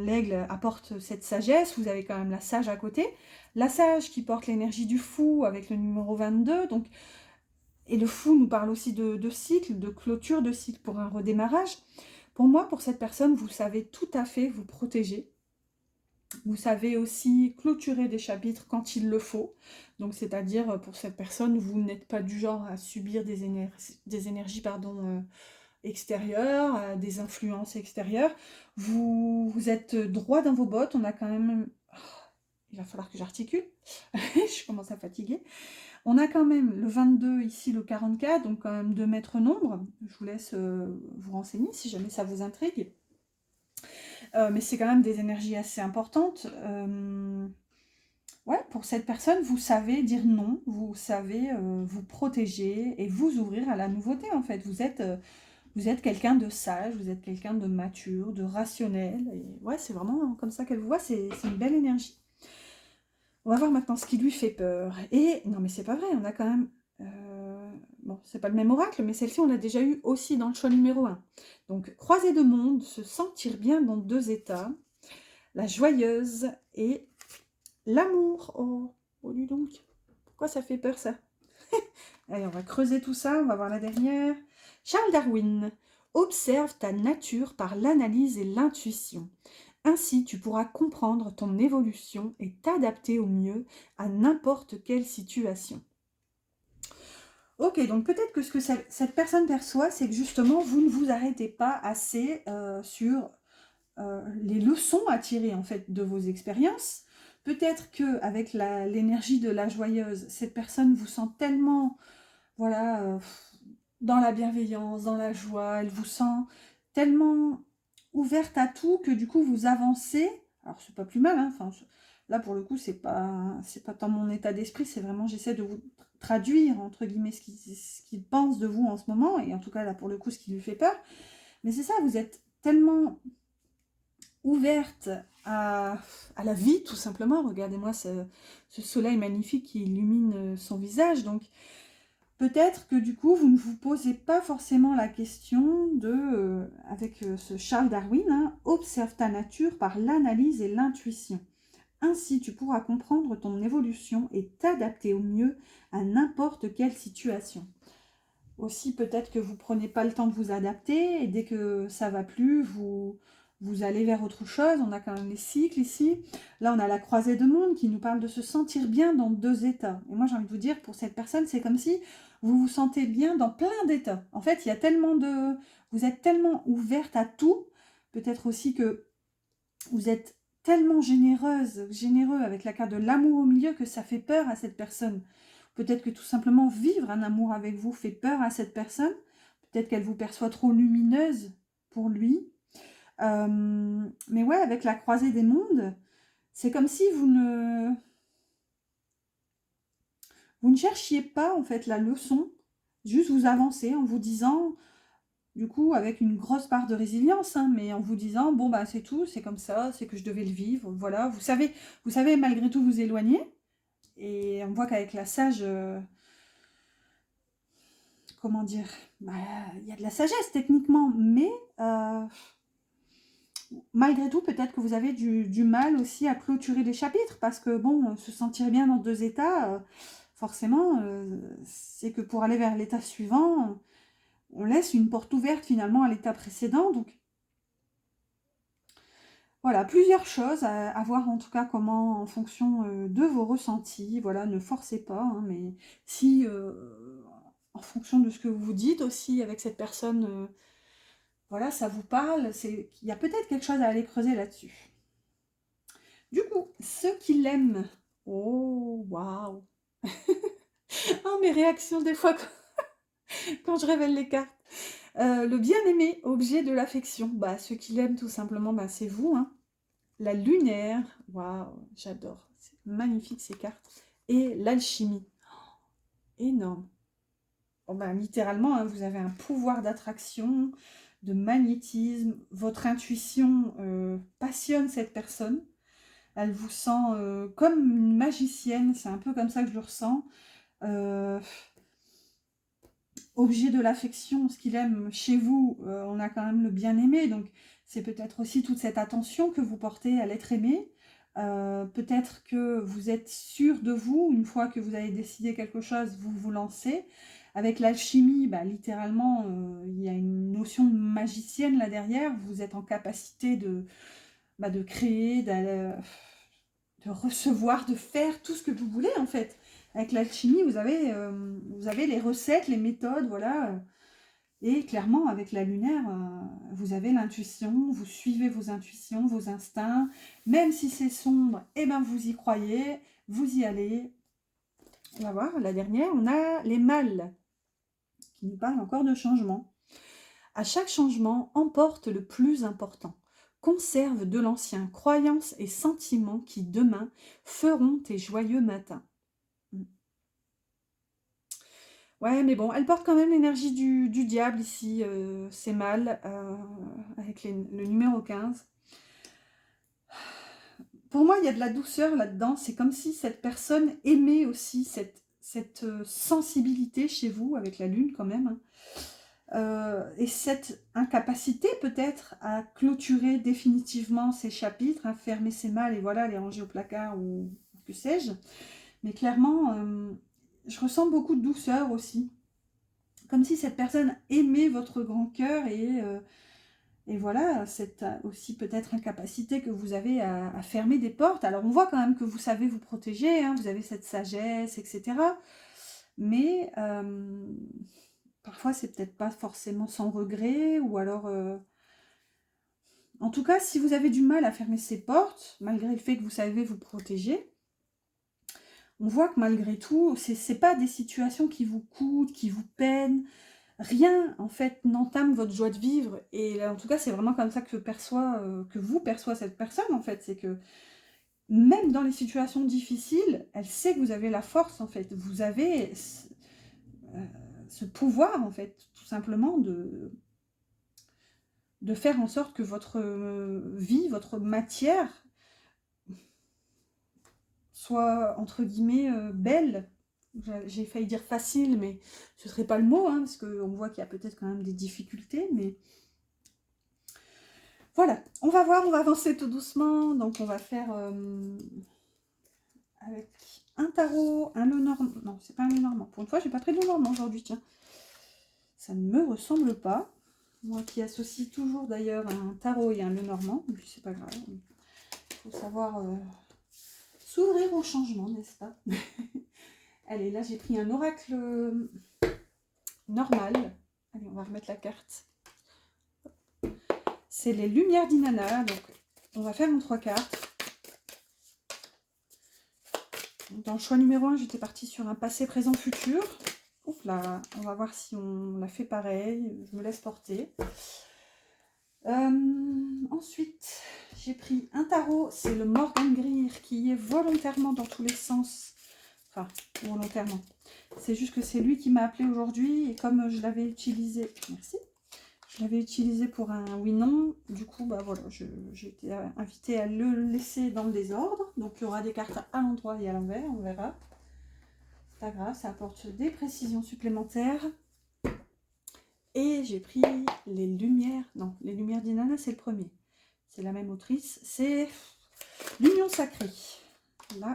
l'aigle apporte cette sagesse, vous avez quand même la sage à côté. La sage qui porte l'énergie du fou avec le numéro 22, donc, et le fou nous parle aussi de cycle, de clôture de cycle pour un redémarrage. Pour moi, pour cette personne, vous savez tout à fait vous protéger. Vous savez aussi clôturer des chapitres quand il le faut. Donc, c'est-à-dire, pour cette personne, vous n'êtes pas du genre à subir des énergies extérieures, des influences extérieures. Vous êtes droit dans vos bottes. On a quand même... Oh, il va falloir que j'articule. Je commence à fatiguer. On a quand même le 22, ici le 44, donc quand même 2 mètres nombre. Je vous laisse vous renseigner si jamais ça vous intrigue. Mais c'est quand même des énergies assez importantes. Ouais, pour cette personne, vous savez dire non, vous savez vous protéger et vous ouvrir à la nouveauté en fait. Vous êtes quelqu'un de sage, vous êtes quelqu'un de mature, de rationnel. Et ouais, c'est vraiment comme ça qu'elle vous voit, c'est une belle énergie. On va voir maintenant ce qui lui fait peur. Et non, mais c'est pas vrai, on a quand même... bon, c'est pas le même oracle, mais celle-ci, on l'a déjà eu aussi dans le choix numéro 1. Donc, croiser de monde, se sentir bien dans 2 états, la joyeuse et l'amour. Oh, dis donc, pourquoi ça fait peur, ça? Allez, on va creuser tout ça, on va voir la dernière. Charles Darwin, observe ta nature par l'analyse et l'intuition. Ainsi, tu pourras comprendre ton évolution et t'adapter au mieux à n'importe quelle situation. Ok, donc peut-être que ce que cette personne perçoit, c'est que justement, vous ne vous arrêtez pas assez sur les leçons à tirer en fait de vos expériences. Peut-être qu'avec l'énergie de la joyeuse, cette personne vous sent tellement, voilà, dans la bienveillance, dans la joie, elle vous sent tellement ouverte à tout que du coup vous avancez. Alors c'est pas plus mal, hein. Enfin, là pour le coup c'est pas tant mon état d'esprit, c'est vraiment j'essaie de vous traduire entre guillemets ce qu'il pense de vous en ce moment, et en tout cas là pour le coup ce qui lui fait peur. Mais c'est ça, vous êtes tellement ouverte à la vie tout simplement. Regardez-moi ce soleil magnifique qui illumine son visage, donc peut-être que du coup, vous ne vous posez pas forcément la question de, avec ce Charles Darwin, hein, observe ta nature par l'analyse et l'intuition. Ainsi, tu pourras comprendre ton évolution et t'adapter au mieux à n'importe quelle situation. Aussi, peut-être que vous ne prenez pas le temps de vous adapter et dès que ça ne va plus, vous vous allez vers autre chose. On a quand même les cycles ici. Là, on a la croisée de monde qui nous parle de se sentir bien dans 2 états. Et moi, j'ai envie de vous dire, pour cette personne, c'est comme si vous vous sentez bien dans plein d'états. En fait, il y a tellement de... Vous êtes tellement ouverte à tout. Peut-être aussi que vous êtes tellement généreuse, généreux avec la carte de l'amour au milieu que ça fait peur à cette personne. Peut-être que tout simplement vivre un amour avec vous fait peur à cette personne. Peut-être qu'elle vous perçoit trop lumineuse pour lui. Mais ouais, avec la croisée des mondes, c'est comme si vous ne cherchiez pas en fait la leçon, juste vous avancez en vous disant, du coup avec une grosse part de résilience, hein, mais en vous disant bon bah c'est tout, c'est comme ça, c'est que je devais le vivre, voilà, vous savez malgré tout vous éloigner, et on voit qu'avec la sage, comment dire, bah, il y a de la sagesse techniquement, mais malgré tout, peut-être que vous avez du mal aussi à clôturer les chapitres, parce que bon, se sentir bien dans 2 états, forcément, c'est que pour aller vers l'état suivant, on laisse une porte ouverte finalement à l'état précédent. Donc voilà, plusieurs choses à voir en tout cas comment, en fonction de vos ressentis, voilà, ne forcez pas, hein, mais si, en fonction de ce que vous vous dites aussi avec cette personne, voilà, ça vous parle, il y a peut-être quelque chose à aller creuser là-dessus. Du coup, ceux qui l'aiment, oh, waouh! Oh, mes réactions des fois quand je révèle les cartes. Le bien-aimé, objet de l'affection. Bah, ceux qui l'aiment, tout simplement, bah, c'est vous, hein. La lunaire, waouh, j'adore. C'est magnifique ces cartes. Et l'alchimie, énorme. Bon, bah, littéralement, hein, vous avez un pouvoir d'attraction, de magnétisme. Votre intuition passionne cette personne. Elle vous sent comme une magicienne, c'est un peu comme ça que je le ressens. Objet de l'affection, ce qu'il aime chez vous, on a quand même le bien-aimé, donc c'est peut-être aussi toute cette attention que vous portez à l'être aimé. Peut-être que vous êtes sûr de vous, une fois que vous avez décidé quelque chose, vous vous lancez. Avec l'alchimie, bah, littéralement, il y a une notion de magicienne là derrière, vous êtes en capacité de créer, de recevoir, de faire tout ce que vous voulez en fait. Avec l'alchimie, vous avez les recettes, les méthodes, voilà. Et clairement, avec la lunaire, vous avez l'intuition, vous suivez vos intuitions, vos instincts. Même si c'est sombre, eh ben vous y croyez, vous y allez. On va voir, la dernière, on a les mâles, qui nous parlent encore de changement. À chaque changement, emporte le plus important. Conserve de l'ancien croyances et sentiments qui, demain, feront tes joyeux matins. Ouais, mais bon, elle porte quand même l'énergie du diable ici, c'est mal, avec le numéro 15. Pour moi, il y a de la douceur là-dedans, c'est comme si cette personne aimait aussi cette sensibilité chez vous, avec la lune quand même, hein. Et cette incapacité peut-être à clôturer définitivement ces chapitres, à fermer ces malles et voilà, les ranger au placard ou que sais-je. Mais clairement, je ressens beaucoup de douceur aussi. Comme si cette personne aimait votre grand cœur et voilà, cette aussi peut-être incapacité que vous avez à fermer des portes. Alors on voit quand même que vous savez vous protéger, hein, vous avez cette sagesse, etc. Mais parfois c'est peut-être pas forcément sans regret, ou alors... En tout cas, si vous avez du mal à fermer ces portes, malgré le fait que vous savez vous protéger, on voit que malgré tout, c'est pas des situations qui vous coûtent, qui vous peinent. Rien, en fait, n'entame votre joie de vivre. Et en tout cas, c'est vraiment comme ça que vous perçoit cette personne, en fait. C'est que même dans les situations difficiles, elle sait que vous avez la force, en fait. Vous avez ce pouvoir, en fait, tout simplement de faire en sorte que votre vie, votre matière soit, entre guillemets, belle. J'ai failli dire facile, mais ce serait pas le mot, hein, parce qu'on voit qu'il y a peut-être quand même des difficultés, mais voilà. On va voir, on va avancer tout doucement. Donc on va faire avec un tarot, un Lenormand. Non, c'est pas un Lenormand. Pour une fois, j'ai pas pris de Lenormand aujourd'hui, tiens. Ça ne me ressemble pas. Moi qui associe toujours d'ailleurs un tarot et un Lenormand, mais c'est pas grave. Il faut savoir s'ouvrir au changement, n'est-ce pas? Allez, là j'ai pris un oracle normal. Allez, on va remettre la carte. C'est les lumières d'Inanna, donc on va faire en 3 cartes. Dans le choix numéro 1, j'étais partie sur un passé, présent, futur. Oups là, on va voir si on a fait pareil. Je me laisse porter. Ensuite, j'ai pris un tarot. C'est le Morgan Greer qui est volontairement dans tous les sens. Enfin, volontairement. C'est juste que c'est lui qui m'a appelé aujourd'hui. Et comme je l'avais utilisé... Merci. Je l'avais utilisé pour un oui-non. Du coup, bah voilà, j'ai été invitée à le laisser dans le désordre. Donc, il y aura des cartes à l'endroit et à l'envers. On verra. C'est pas grave, ça apporte des précisions supplémentaires. Et j'ai pris les lumières. Non, les lumières d'Inanna, c'est le premier. C'est la même autrice. C'est l'Union Sacrée. Là.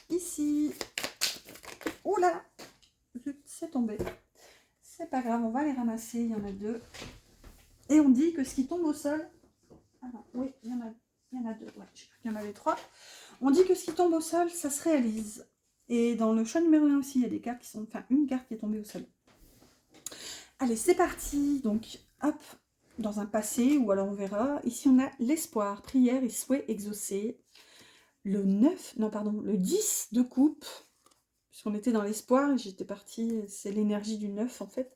Ici. Oh là! C'est tombé. C'est pas grave, on va les ramasser. Il y en a 2. Et on dit que ce qui tombe au sol... Ah non, oui, il y en a 2. Ouais, j'ai cru qu'il y en avait 3. On dit que ce qui tombe au sol, ça se réalise. Et dans le choix numéro 1 aussi, il y a des cartes qui sont... Enfin, une carte qui est tombée au sol. Allez, c'est parti. Donc, hop, dans un passé, ou alors on verra. Ici, on a l'espoir, prière et souhait exaucé. Le 9, non, pardon, le 10 de coupe. Puisqu'on était dans l'espoir, j'étais partie, c'est l'énergie du 9 en fait.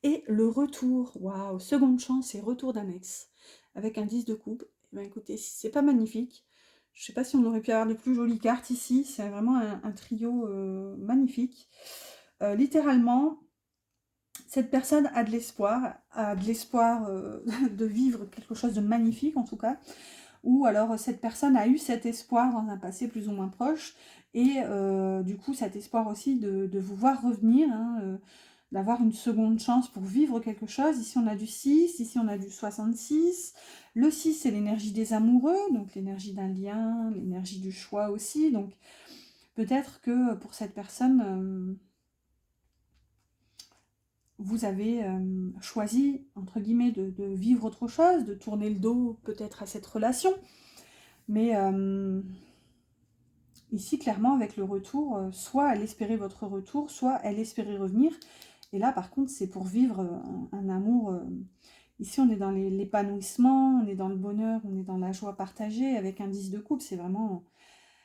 Et le retour, waouh, seconde chance et retour d'un ex. Avec un 10 de coupe. Eh bien, écoutez, c'est pas magnifique. Je sais pas si on aurait pu avoir de plus jolies cartes ici. C'est vraiment un trio magnifique. Littéralement, cette personne a de l'espoir de vivre quelque chose de magnifique en tout cas, ou alors cette personne a eu cet espoir dans un passé plus ou moins proche, et du coup cet espoir aussi de vous voir revenir, hein, d'avoir une seconde chance pour vivre quelque chose. Ici on a du 6, ici on a du 66, le 6 c'est l'énergie des amoureux, donc l'énergie d'un lien, l'énergie du choix aussi, donc peut-être que pour cette personne... vous avez choisi, entre guillemets, de vivre autre chose, de tourner le dos peut-être à cette relation. Mais ici, clairement, avec le retour, soit elle espérait votre retour, soit elle espérait revenir. Et là, par contre, c'est pour vivre un amour... ici, on est dans l'épanouissement, on est dans le bonheur, on est dans la joie partagée. Avec un 10 de coupe, c'est vraiment...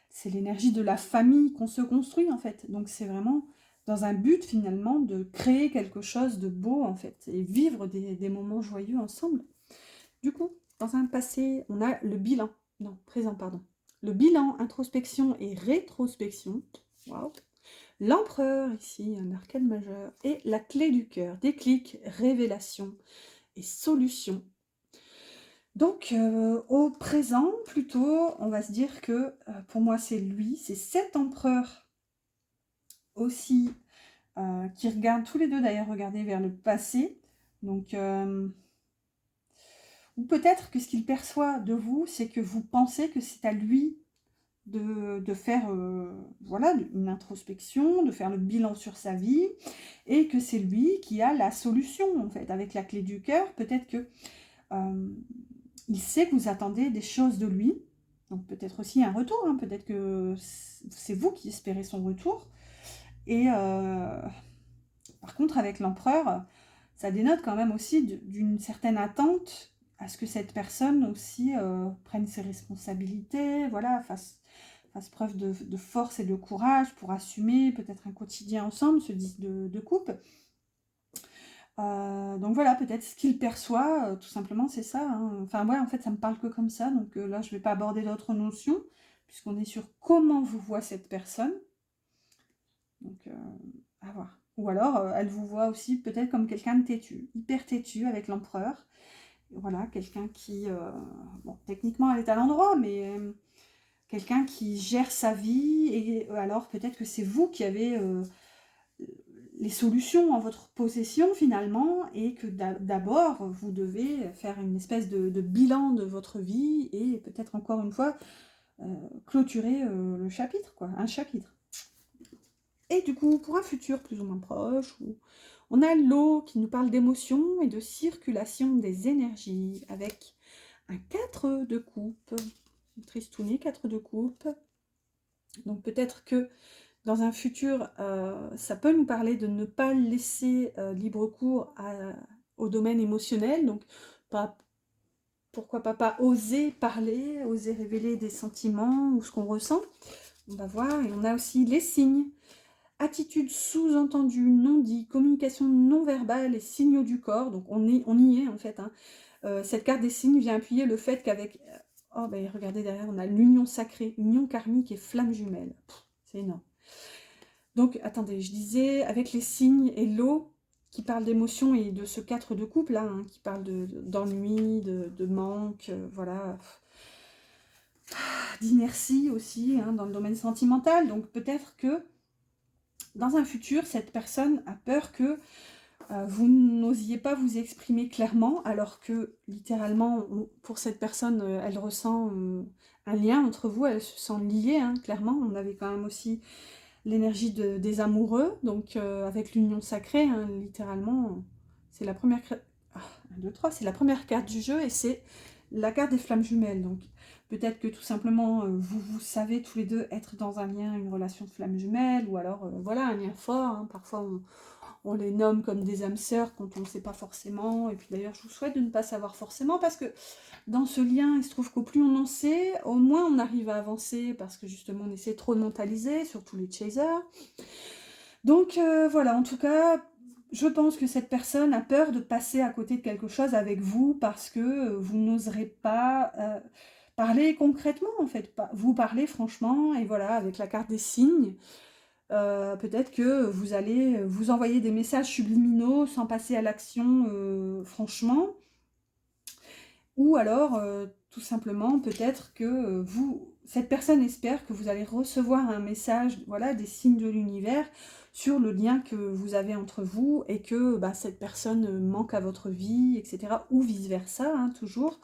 C'est l'énergie de la famille qu'on se construit, en fait. Donc, c'est vraiment... dans un but finalement de créer quelque chose de beau en fait, et vivre des moments joyeux ensemble. Du coup, dans un passé, on a le bilan, non, présent, pardon. Le bilan, introspection et rétrospection. Waouh. L'empereur, ici, un arcane majeur. Et la clé du cœur, déclic, révélation et solution. Donc, au présent, plutôt, on va se dire que, pour moi, c'est lui, c'est cet empereur aussi, qui regardent tous les deux d'ailleurs, regarder vers le passé. Donc, ou peut-être que ce qu'il perçoit de vous, c'est que vous pensez que c'est à lui de faire voilà, une introspection, de faire le bilan sur sa vie, et que c'est lui qui a la solution en fait. Avec la clé du cœur, peut-être que il sait que vous attendez des choses de lui, donc peut-être aussi un retour, hein. Peut-être que c'est vous qui espérez son retour. Et par contre, avec l'empereur, ça dénote quand même aussi d'une certaine attente à ce que cette personne aussi prenne ses responsabilités, voilà, fasse preuve de force et de courage pour assumer peut-être un quotidien ensemble, ce 10 de coupe. Donc voilà, peut-être ce qu'il perçoit, tout simplement, c'est ça, hein. Enfin, ouais, en fait, ça me parle que comme ça, donc là, je ne vais pas aborder d'autres notions, puisqu'on est sur comment vous voit cette personne. Donc, à voir. Ou alors, elle vous voit aussi peut-être comme quelqu'un de têtu, hyper têtu avec l'empereur. Voilà, quelqu'un qui... bon, techniquement, elle est à l'endroit, mais quelqu'un qui gère sa vie. Et alors, peut-être que c'est vous qui avez les solutions en votre possession, finalement, et que d'abord, vous devez faire une espèce de bilan de votre vie et peut-être encore une fois, clôturer le chapitre, quoi, un chapitre. Et du coup, pour un futur plus ou moins proche, on a l'eau qui nous parle d'émotion et de circulation des énergies, avec un 4 de coupe, une tristounet, 4 de coupe. Donc peut-être que dans un futur, ça peut nous parler de ne pas laisser libre cours au domaine émotionnel, donc pourquoi pas oser parler, oser révéler des sentiments ou ce qu'on ressent. On va voir, et on a aussi les signes. Attitude sous-entendue, non dit, communication non verbale et signaux du corps. Donc on y est en fait. Hein. Cette carte des signes vient appuyer le fait qu'avec... oh ben regardez derrière, on a l'union sacrée, union karmique et flamme jumelle. C'est énorme. Donc attendez, je disais, avec les signes et l'eau, qui parle d'émotion et de ce 4 de couple, là, hein, qui parle d'ennui, de manque, voilà, d'inertie aussi, hein, dans le domaine sentimental. Donc peut-être que dans un futur, cette personne a peur que vous n'osiez pas vous exprimer clairement, alors que littéralement, pour cette personne, elle ressent un lien entre vous, elle se sent liée, hein, clairement. On avait quand même aussi l'énergie des amoureux, donc avec l'union sacrée, hein, littéralement, c'est la première... 1, 2, 3, c'est la première carte du jeu, et c'est la carte des flammes jumelles. Donc peut-être que tout simplement, vous savez tous les deux être dans un lien, une relation de flammes jumelles, ou alors, voilà, un lien fort. Hein. Parfois, on les nomme comme des âmes sœurs quand on ne sait pas forcément. Et puis d'ailleurs, je vous souhaite de ne pas savoir forcément, parce que dans ce lien, il se trouve qu'au plus on en sait, au moins on arrive à avancer, parce que justement, on essaie trop de mentaliser, surtout les chasers. Donc voilà, en tout cas, je pense que cette personne a peur de passer à côté de quelque chose avec vous, parce que vous n'oserez pas parler concrètement, en fait. Vous parlez franchement, et voilà, avec la carte des signes, peut-être que vous allez vous envoyer des messages subliminaux sans passer à l'action franchement. Ou alors, tout simplement, peut-être que cette personne espère que vous allez recevoir un message, voilà, des signes de l'univers sur le lien que vous avez entre vous, et que cette personne manque à votre vie, etc. Ou vice-versa, hein, toujours.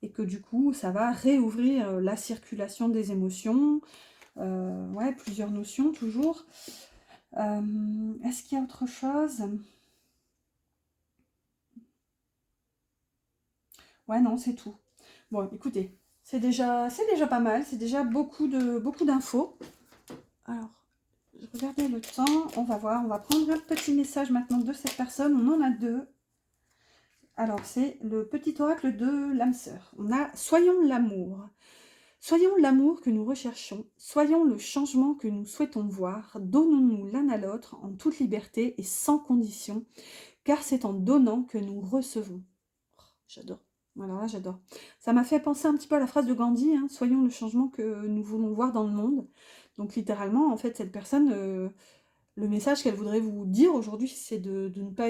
Et que du coup, ça va réouvrir la circulation des émotions. Ouais, plusieurs notions, toujours. Est-ce qu'il y a autre chose ? Ouais, non, c'est tout. Bon, écoutez, c'est déjà pas mal, c'est déjà beaucoup d'infos. Alors, je regardais le temps, on va voir, on va prendre un petit message maintenant de cette personne, on en a deux. Alors, c'est le petit oracle de l'âme sœur. On a « Soyons l'amour ». Soyons l'amour que nous recherchons, soyons le changement que nous souhaitons voir, donnons-nous l'un à l'autre en toute liberté et sans condition, car c'est en donnant que nous recevons. Oh, j'adore. Alors là, j'adore. Ça m'a fait penser un petit peu à la phrase de Gandhi, hein, « Soyons le changement que nous voulons voir dans le monde ». Donc littéralement, en fait, cette personne, le message qu'elle voudrait vous dire aujourd'hui, c'est de ne pas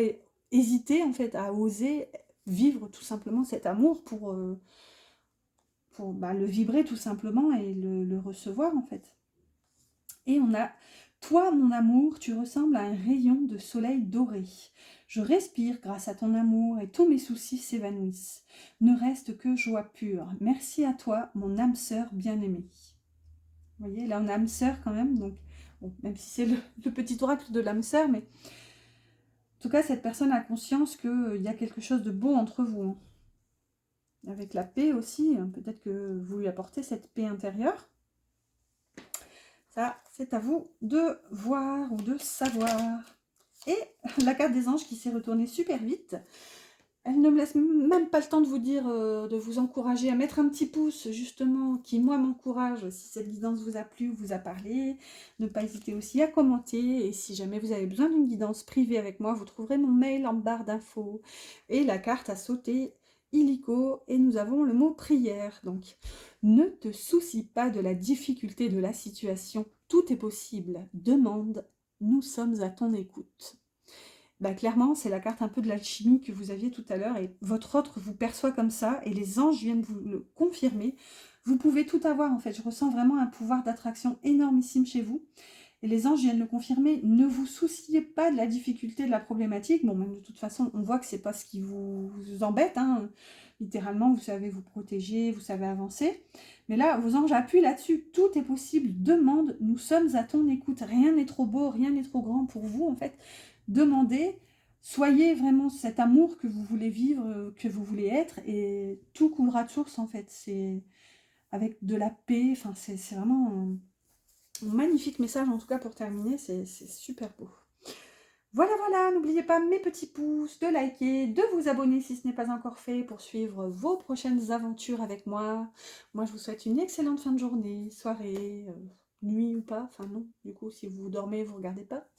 hésiter, en fait, à oser vivre tout simplement cet amour pour le vibrer tout simplement et le recevoir, en fait. Et on a « Toi, mon amour, tu ressembles à un rayon de soleil doré. Je respire grâce à ton amour et tous mes soucis s'évanouissent. Ne reste que joie pure. Merci à toi, mon âme sœur bien-aimée. » Vous voyez, là, on a âme sœur quand même, donc, bon, même si c'est le petit oracle de l'âme sœur, mais en tout cas, cette personne a conscience qu'il y a quelque chose de beau entre vous. Hein. Avec la paix aussi, peut-être que vous lui apportez cette paix intérieure. Ça, c'est à vous de voir ou de savoir. Et la carte des anges qui s'est retournée super vite. Elle ne me laisse même pas le temps de vous dire, de vous encourager à mettre un petit pouce, justement, qui, moi, m'encourage, si cette guidance vous a plu ou vous a parlé. Ne pas hésiter aussi à commenter. Et si jamais vous avez besoin d'une guidance privée avec moi, vous trouverez mon mail en barre d'infos. Et la carte à sauter illico. Et nous avons le mot prière. Donc, ne te soucie pas de la difficulté de la situation. Tout est possible. Demande. Nous sommes à ton écoute. Clairement, c'est la carte un peu de l'alchimie que vous aviez tout à l'heure, et votre autre vous perçoit comme ça, et les anges viennent vous le confirmer. Vous pouvez tout avoir, en fait. Je ressens vraiment un pouvoir d'attraction énormissime chez vous, et les anges viennent le confirmer. Ne vous souciez pas de la difficulté, de la problématique. Bon, même de toute façon, on voit que c'est pas ce qui vous embête, hein. littéralement, vous savez vous protéger, vous savez avancer. Mais là, vos anges appuient là-dessus. Tout est possible. Demande. Nous sommes à ton écoute. Rien n'est trop beau, rien n'est trop grand pour vous, en fait. Demandez. Soyez vraiment cet amour que vous voulez vivre, que vous voulez être, et tout coulera de source, en fait. C'est avec de la paix. Enfin, c'est vraiment un magnifique message, en tout cas, pour terminer. C'est super beau. Voilà, voilà, n'oubliez pas mes petits pouces, de liker, de vous abonner si ce n'est pas encore fait pour suivre vos prochaines aventures avec moi. Moi, je vous souhaite une excellente fin de journée, soirée, nuit ou pas. Enfin non, du coup, si vous dormez, vous regardez pas.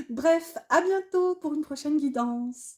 Bref, à bientôt pour une prochaine guidance.